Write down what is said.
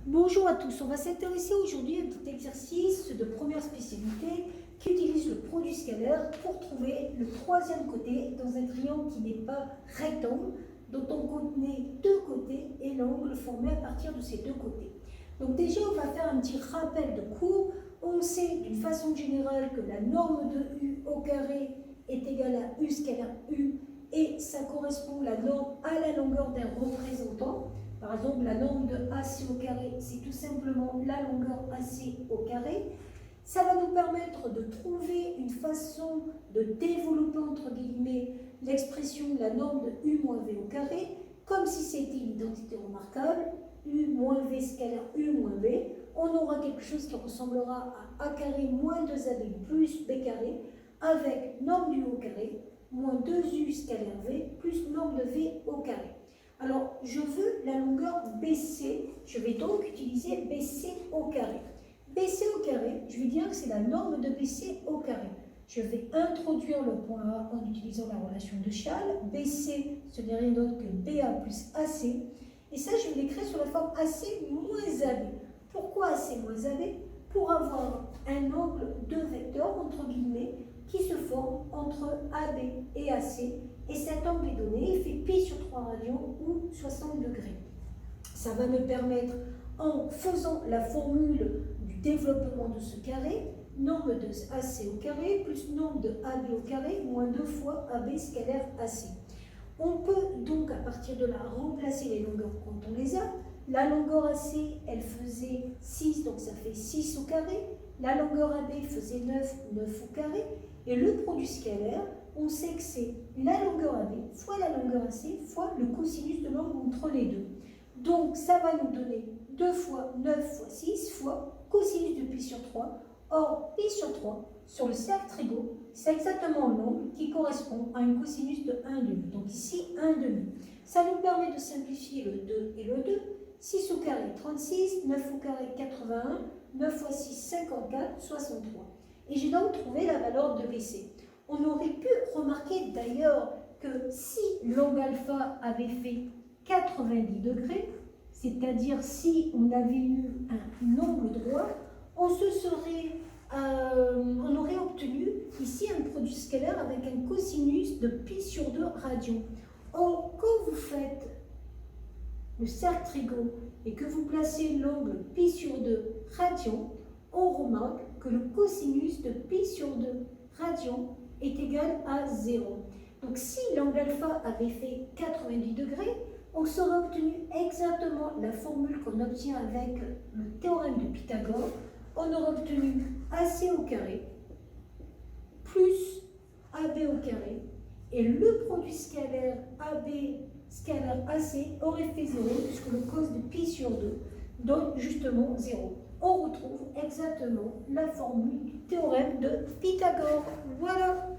Bonjour à tous, on va s'intéresser aujourd'hui à un petit exercice de première spécialité qui utilise le produit scalaire pour trouver le troisième côté dans un triangle qui n'est pas rectangle, dont on connaît deux côtés et l'angle formé à partir de ces deux côtés. Donc déjà on va faire un petit rappel de cours. On sait d'une façon générale que la norme de U au carré est égale à U scalaire U et ça correspond la norme à la longueur d'un représentant. Par exemple, la norme de AC au carré, c'est tout simplement la longueur AC au carré. Ça va nous permettre de trouver une façon de développer, entre guillemets, l'expression de la norme de U moins V au carré, comme si c'était une identité remarquable, U moins V scalaire U moins V. On aura quelque chose qui ressemblera à A carré moins 2AB plus B carré, avec norme du U au carré, moins 2U scalaire V, plus norme de V au carré. Alors, je veux la longueur BC, je vais donc utiliser BC au carré. BC au carré, je vais dire que c'est la norme de BC au carré. Je vais introduire le point A en utilisant la relation de Chasles. BC, ce n'est rien d'autre que BA plus AC. Et ça, je vais l'écrire sur la forme AC moins AB. Pourquoi AC moins AB? Pour avoir un angle de vecteur, entre guillemets, qui se forme entre AB et AC. Et cet angle est donné, il fait pi sur 3 radians ou 60 degrés. Ça va me permettre, en faisant la formule du développement de ce carré, norme de AC au carré plus norme de AB au carré moins 2 fois AB scalaire AC. On peut donc à partir de là remplacer les longueurs quand on les a. La longueur AC, elle faisait 6, donc ça fait 6 au carré. La longueur AB faisait 9, 9 au carré. Et le produit scalaire, on sait que c'est la longueur AB fois la longueur AC fois le cosinus de l'angle entre les deux. Donc ça va nous donner 2 fois 9 fois 6 fois cosinus de pi sur 3. Or, pi sur 3, sur le cercle trigo, c'est exactement l'angle qui correspond à un cosinus de 1,5. Donc ici, 1,5. Ça nous permet de simplifier le 2 et le 2. 6 au carré, 36. 9 au carré, 81. 9 fois 6, 54. 63. Et j'ai donc trouvé la valeur de BC. On aurait pu remarquer d'ailleurs que si l'angle alpha avait fait 90 degrés, c'est-à-dire si on avait eu un angle droit, on aurait obtenu ici un produit scalaire avec un cosinus de pi sur 2 radians. Or, quand vous faites le cercle trigo et que vous placez l'angle pi sur 2 radians, on remarque que le cosinus de pi sur 2 radians est égal à 0. Donc si l'angle alpha avait fait 90 degrés, on aurait obtenu exactement la formule qu'on obtient avec le théorème de Pythagore. On aurait obtenu AC au carré plus AB au carré et le produit scalaire AB scalaire AC aurait fait 0 puisque le cos de pi sur 2 donne justement 0. On retrouve exactement la formule du théorème de Pythagore. Voilà.